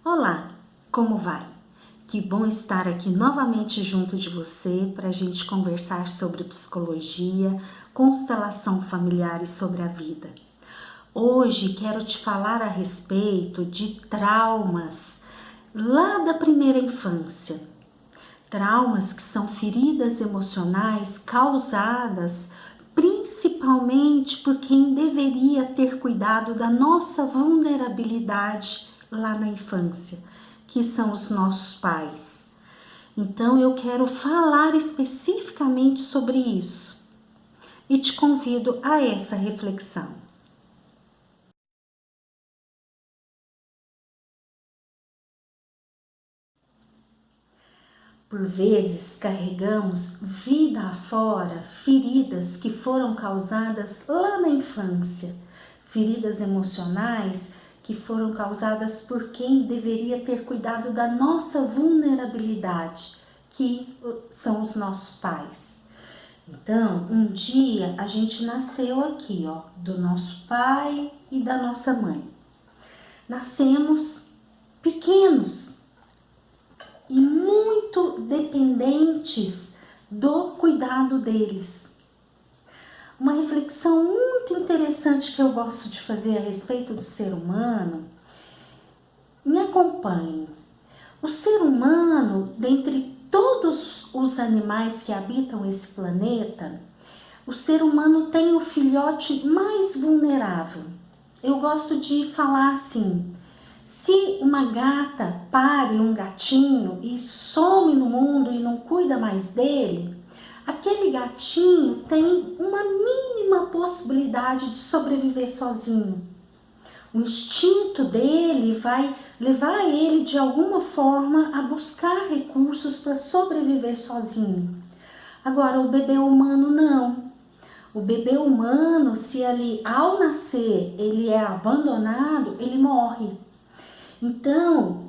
Olá, como vai? Que bom estar aqui novamente junto de você para a gente conversar sobre psicologia, constelação familiar e sobre a vida. Hoje quero te falar a respeito de traumas lá da primeira infância. Traumas que são feridas emocionais causadas principalmente por quem deveria ter cuidado da nossa vulnerabilidade lá na infância, que são os nossos pais. Então eu quero falar especificamente sobre isso e te convido a essa reflexão. Por vezes carregamos vida afora feridas que foram causadas lá na infância, feridas emocionais que foram causadas por quem deveria ter cuidado da nossa vulnerabilidade, que são os nossos pais. Então, um dia a gente nasceu aqui, do nosso pai e da nossa mãe. Nascemos pequenos e muito dependentes do cuidado deles. Uma reflexão muito interessante que eu gosto de fazer a respeito do ser humano, me acompanhe. O ser humano, dentre todos os animais que habitam esse planeta, o ser humano tem o filhote mais vulnerável. Eu gosto de falar assim: se uma gata pare um gatinho e some no mundo e não cuida mais dele, aquele gatinho tem uma mínima possibilidade de sobreviver sozinho. O instinto dele vai levar ele de alguma forma a buscar recursos para sobreviver sozinho. Agora, o bebê humano não. O bebê humano, se ali ao nascer ele é abandonado, ele morre. Então,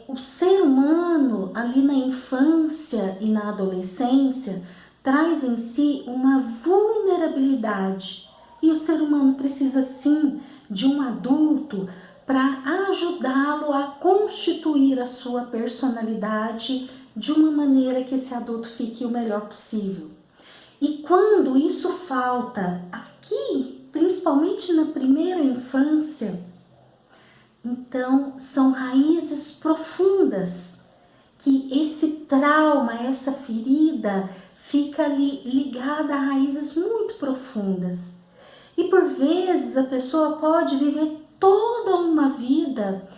o ser humano ali na infância e na adolescência traz em si uma vulnerabilidade e o ser humano precisa sim de um adulto para ajudá-lo a constituir a sua personalidade de uma maneira que esse adulto fique o melhor possível. E quando isso falta aqui, principalmente na primeira infância, então são raízes profundas que esse trauma, essa ferida fica ali ligada a raízes muito profundas. E por vezes a pessoa pode viver toda uma vida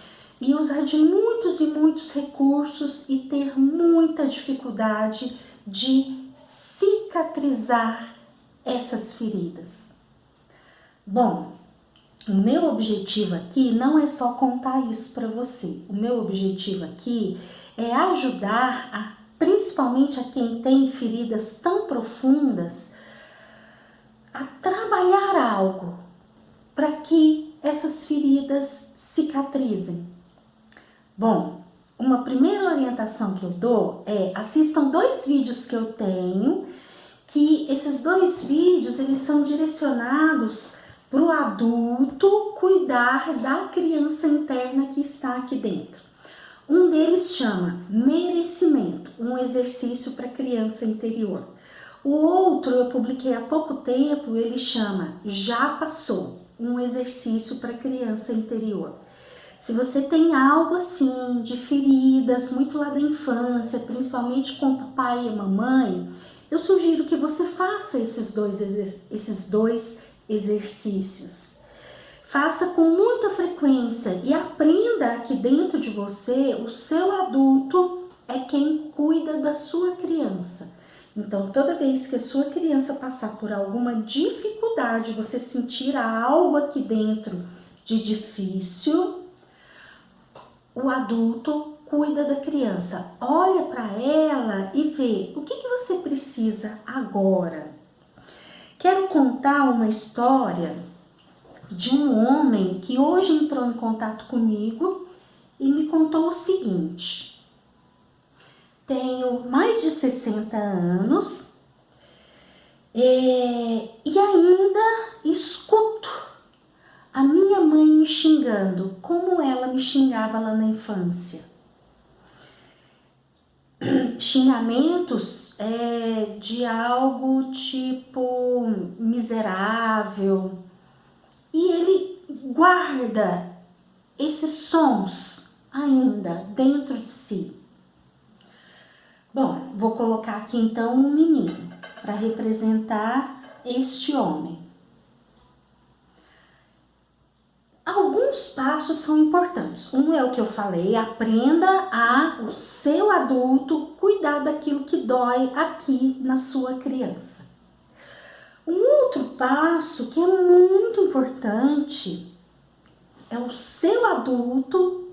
e usar de muitos e muitos recursos e ter muita dificuldade de cicatrizar essas feridas. Bom, o meu objetivo aqui não é só contar isso para você. O meu objetivo aqui é ajudar, principalmente a quem tem feridas tão profundas, a trabalhar algo para que essas feridas cicatrizem. Bom, uma primeira orientação que eu dou é: assistam 2 vídeos que eu tenho, que esses 2 vídeos eles são direcionados para o adulto cuidar da criança interna que está aqui dentro. Um deles chama Merecimento, um exercício para criança interior. O outro eu publiquei há pouco tempo, ele chama Já Passou, um exercício para criança interior. Se você tem algo assim de feridas muito lá da infância, principalmente com o papai e a mamãe, eu sugiro que você faça esses dois exercícios. Faça com muita frequência e aprenda que dentro de você, o seu adulto é quem cuida da sua criança. Então, toda vez que a sua criança passar por alguma dificuldade, você sentir algo aqui dentro de difícil, o adulto cuida da criança. Olha para ela e vê o que você precisa agora. Quero contar uma história de um homem que hoje entrou em contato comigo e me contou o seguinte: tenho mais de 60 anos e ainda escuto a minha mãe me xingando, como ela me xingava lá na infância. Xingamentos de algo tipo miserável. E ele guarda esses sons ainda dentro de si. Bom, vou colocar aqui então um menino para representar este homem. Alguns passos são importantes. Um é o que eu falei, aprenda o seu adulto cuidar daquilo que dói aqui na sua criança. Um outro passo que é muito importante é o seu adulto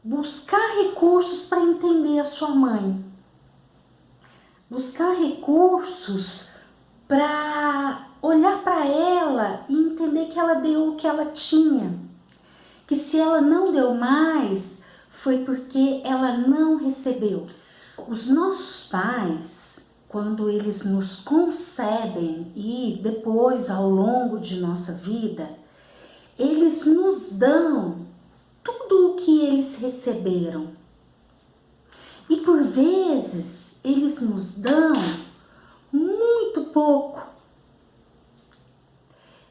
buscar recursos para entender a sua mãe. Buscar recursos para olhar para ela e entender que ela deu o que ela tinha. Que se ela não deu mais, foi porque ela não recebeu. Os nossos pais, quando eles nos concebem e depois ao longo de nossa vida, eles nos dão tudo o que eles receberam. E por vezes eles nos dão muito pouco.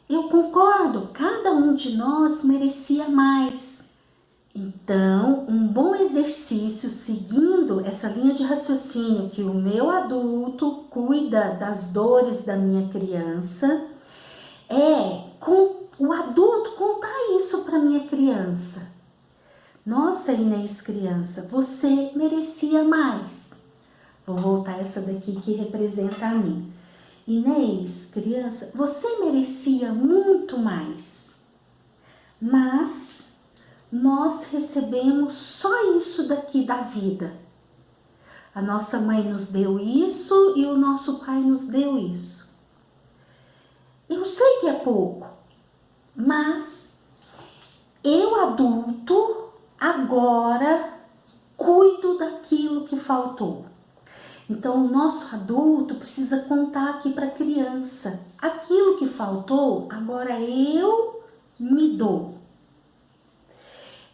Eu concordo, cada um de nós merecia mais. Então, um bom exercício seguindo essa linha de raciocínio que o meu adulto cuida das dores da minha criança, com o adulto contar isso para minha criança. Nossa, Inês, criança, você merecia mais. Vou voltar essa daqui que representa a mim. Inês, criança, você merecia muito mais. Mas nós recebemos só isso daqui da vida. A nossa mãe nos deu isso e o nosso pai nos deu isso. Eu sei que é pouco, mas eu adulto agora cuido daquilo que faltou. Então o nosso adulto precisa contar aqui para a criança. Aquilo que faltou, agora eu me dou.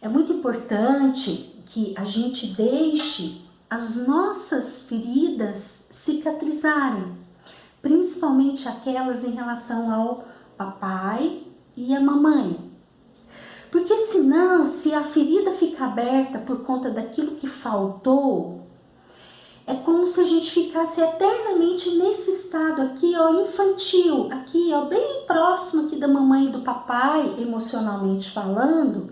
É muito importante que a gente deixe as nossas feridas cicatrizarem, principalmente aquelas em relação ao papai e a mamãe. Porque senão, se a ferida fica aberta por conta daquilo que faltou, é como se a gente ficasse eternamente nesse estado aqui, ó, infantil, aqui, ó, bem próximo aqui da mamãe e do papai, emocionalmente falando.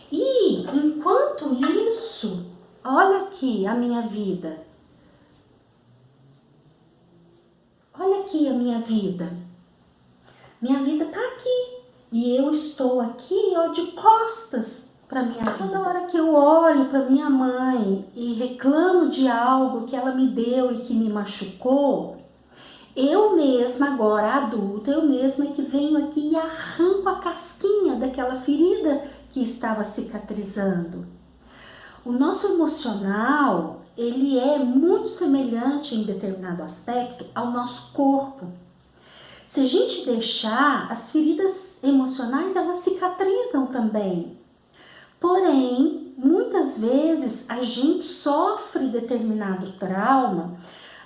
E enquanto isso, olha aqui a minha vida. Olha aqui a minha vida. Minha vida tá aqui. E eu estou aqui, ó, de costas para minha vida. Toda hora que eu olho para minha mãe e reclamo de algo que ela me deu e que me machucou, eu mesma, agora adulta, eu mesma que venho aqui e arranco a casquinha daquela ferida que estava cicatrizando. O nosso emocional, ele é muito semelhante em determinado aspecto ao nosso corpo. Se a gente deixar, as feridas emocionais, elas cicatrizam também. Porém, muitas vezes a gente sofre determinado trauma,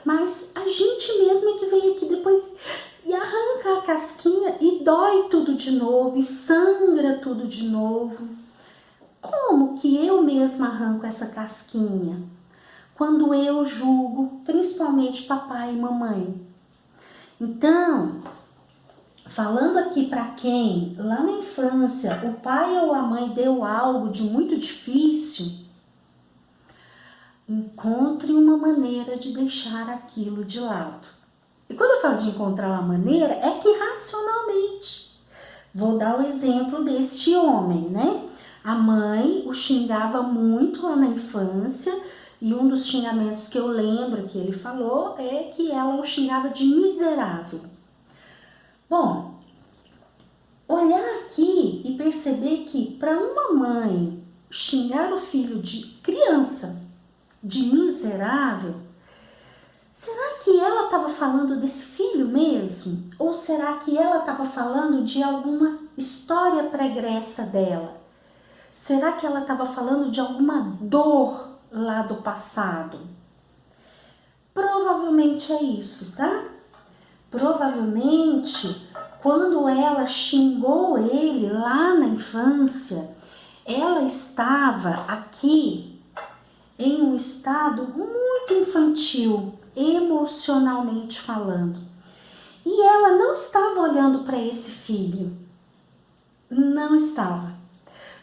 mas a gente mesmo é que vem aqui depois e arranca a casquinha e dói tudo de novo, e sangra tudo de novo. Como que eu mesma arranco essa casquinha? Quando eu julgo, principalmente papai e mamãe. Então, falando aqui para quem lá na infância o pai ou a mãe deu algo de muito difícil, encontre uma maneira de deixar aquilo de lado. E quando eu falo de encontrar uma maneira, é que racionalmente. Vou dar o exemplo deste homem, né? A mãe o xingava muito lá na infância, e um dos xingamentos que eu lembro que ele falou é que ela o xingava de miserável. Bom, olhar aqui e perceber que para uma mãe xingar o filho de criança de miserável Será que ela estava falando desse filho mesmo? Ou será que ela estava falando de alguma história pregressa dela? Será que ela estava falando de alguma dor lá do passado? Provavelmente é isso, tá? Provavelmente, quando ela xingou ele lá na infância, ela estava aqui em um estado muito infantil, emocionalmente falando. E ela não estava olhando para esse filho. Não estava.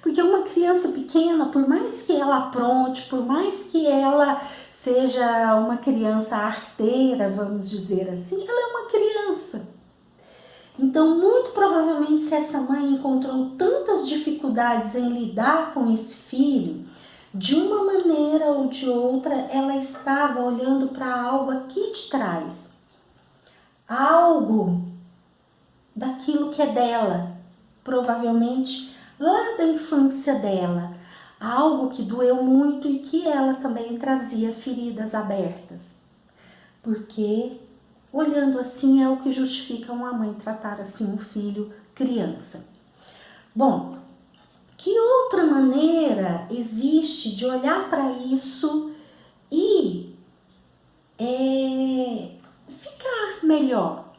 Porque uma criança pequena, por mais que ela apronte, por mais que ela seja uma criança arteira, vamos dizer assim, ela é uma criança. Então, muito provavelmente, se essa mãe encontrou tantas dificuldades em lidar com esse filho, de uma maneira ou de outra, ela estava olhando para algo aqui de trás. Algo daquilo que é dela, provavelmente lá da infância dela. Algo que doeu muito e que ela também trazia feridas abertas. Porque olhando assim é o que justifica uma mãe tratar assim um filho criança. Bom, que outra maneira existe de olhar para isso e ficar melhor?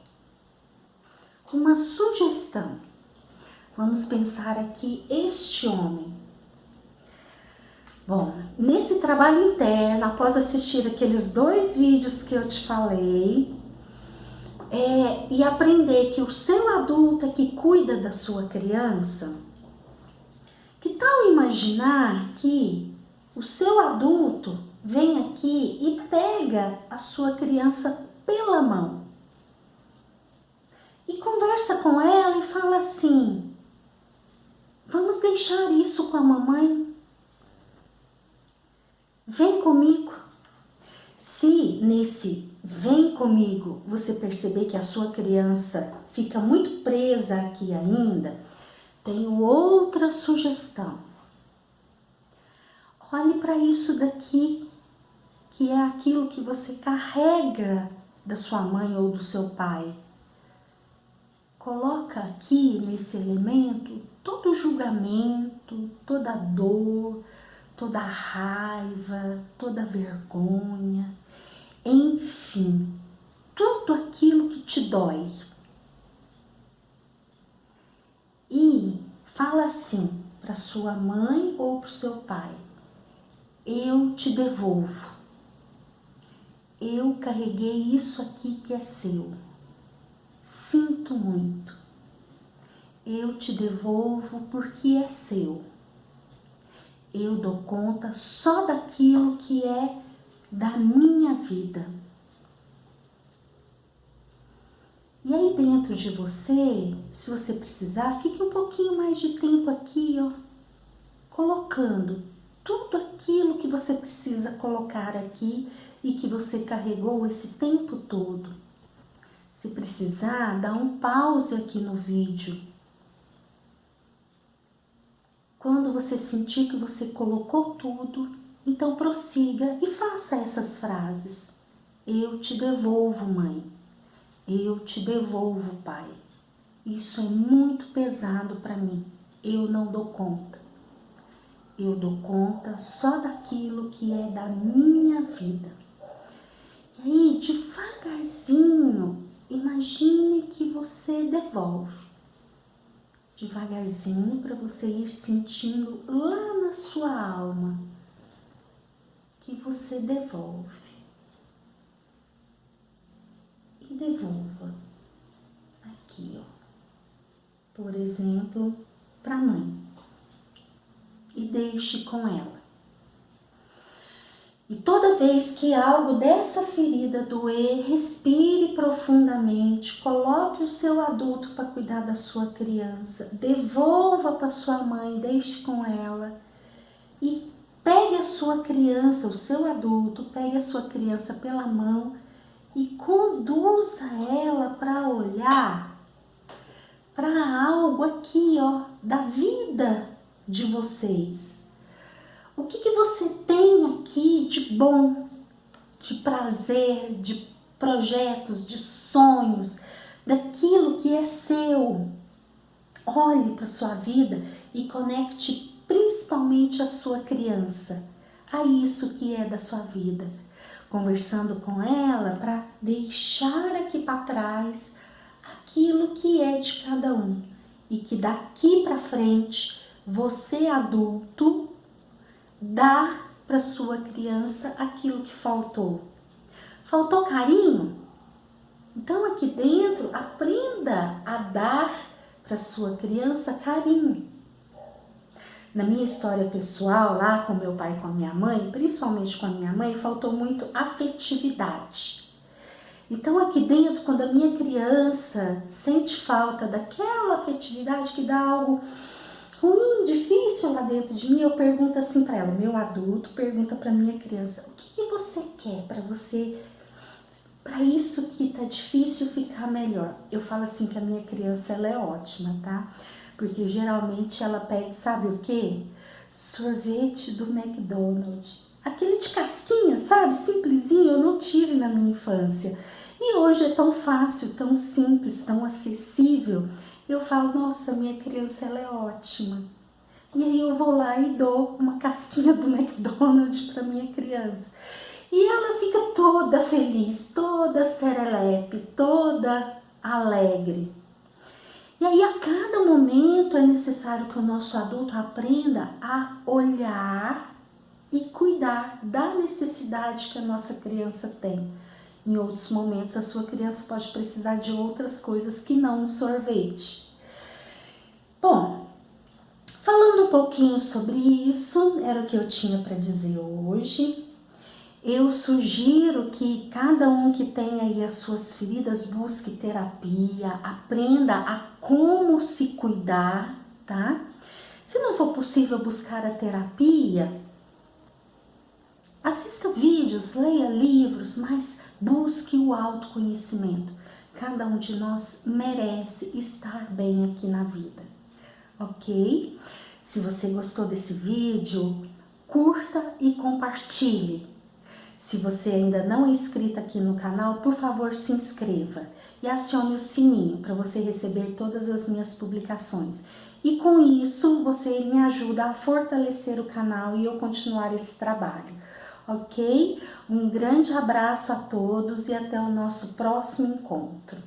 Uma sugestão. Vamos pensar aqui este homem. Bom, nesse trabalho interno, após assistir aqueles 2 vídeos que eu te falei, e aprender que o seu adulto é que cuida da sua criança, que tal imaginar que o seu adulto vem aqui e pega a sua criança pela mão e conversa com ela e fala assim: vamos deixar isso com a mamãe? Vem comigo. Se nesse vem comigo você perceber que a sua criança fica muito presa aqui ainda, tenho outra sugestão. Olhe para isso daqui, que é aquilo que você carrega da sua mãe ou do seu pai. Coloca aqui nesse elemento todo o julgamento, toda a dor, toda a raiva, toda a vergonha, enfim, tudo aquilo que te dói. E fala assim para sua mãe ou para o seu pai: eu te devolvo. Eu carreguei isso aqui que é seu. Sinto muito. Eu te devolvo porque é seu. Eu dou conta só daquilo que é da minha vida. E aí dentro de você, se você precisar, fique um pouquinho mais de tempo aqui, ó, colocando tudo aquilo que você precisa colocar aqui e que você carregou esse tempo todo. Se precisar, dá um pause aqui no vídeo. Quando você sentir que você colocou tudo, então prossiga e faça essas frases. Eu te devolvo, mãe. Eu te devolvo, pai. Isso é muito pesado para mim. Eu não dou conta. Eu dou conta só daquilo que é da minha vida. E aí, devagarzinho, imagine que você devolve. Devagarzinho, para você ir sentindo lá na sua alma que você devolve. E devolva aqui, ó. Por exemplo, para a mãe. E deixe com ela. E toda vez que algo dessa ferida doer, respire profundamente, coloque o seu adulto para cuidar da sua criança, devolva para sua mãe, deixe com ela e pegue a sua criança, o seu adulto, pegue a sua criança pela mão e conduza ela para olhar para algo aqui, ó, da vida de vocês. O que você tem aqui de bom, de prazer, de projetos, de sonhos, daquilo que é seu. Olhe para a sua vida e conecte principalmente a sua criança a isso que é da sua vida. Conversando com ela para deixar aqui para trás aquilo que é de cada um. E que daqui para frente, você adulto, dá para sua criança aquilo que faltou. Faltou carinho? Então aqui dentro, aprenda a dar para sua criança carinho. Na minha história pessoal, lá com meu pai e com a minha mãe, principalmente com a minha mãe, faltou muito afetividade. Então aqui dentro, quando a minha criança sente falta daquela afetividade que dá algo ruim, difícil lá dentro de mim, eu pergunto assim para ela, meu adulto pergunta para minha criança, o que você quer para isso que tá difícil ficar melhor? Eu falo assim que a minha criança, ela é ótima, tá? Porque geralmente ela pede, sabe o quê? Sorvete do McDonald's. Aquele de casquinha, sabe? Simplesinho, eu não tive na minha infância. E hoje é tão fácil, tão simples, tão acessível. Eu falo, nossa, minha criança, ela é ótima. E aí eu vou lá e dou uma casquinha do McDonald's para minha criança. E ela fica toda feliz, toda serelepe, toda alegre. E aí a cada momento é necessário que o nosso adulto aprenda a olhar e cuidar da necessidade que a nossa criança tem. Em outros momentos a sua criança pode precisar de outras coisas que não um sorvete. Bom, falando um pouquinho sobre isso, era o que eu tinha para dizer hoje. Eu sugiro que cada um que tem aí as suas feridas busque terapia, aprenda a como se cuidar, tá? Se não for possível buscar a terapia, assista vídeos, leia livros, mas busque o autoconhecimento. Cada um de nós merece estar bem aqui na vida, ok? Se você gostou desse vídeo, curta e compartilhe. Se você ainda não é inscrito aqui no canal, por favor se inscreva e acione o sininho para você receber todas as minhas publicações. E com isso você me ajuda a fortalecer o canal e eu continuar esse trabalho, ok? Um grande abraço a todos e até o nosso próximo encontro.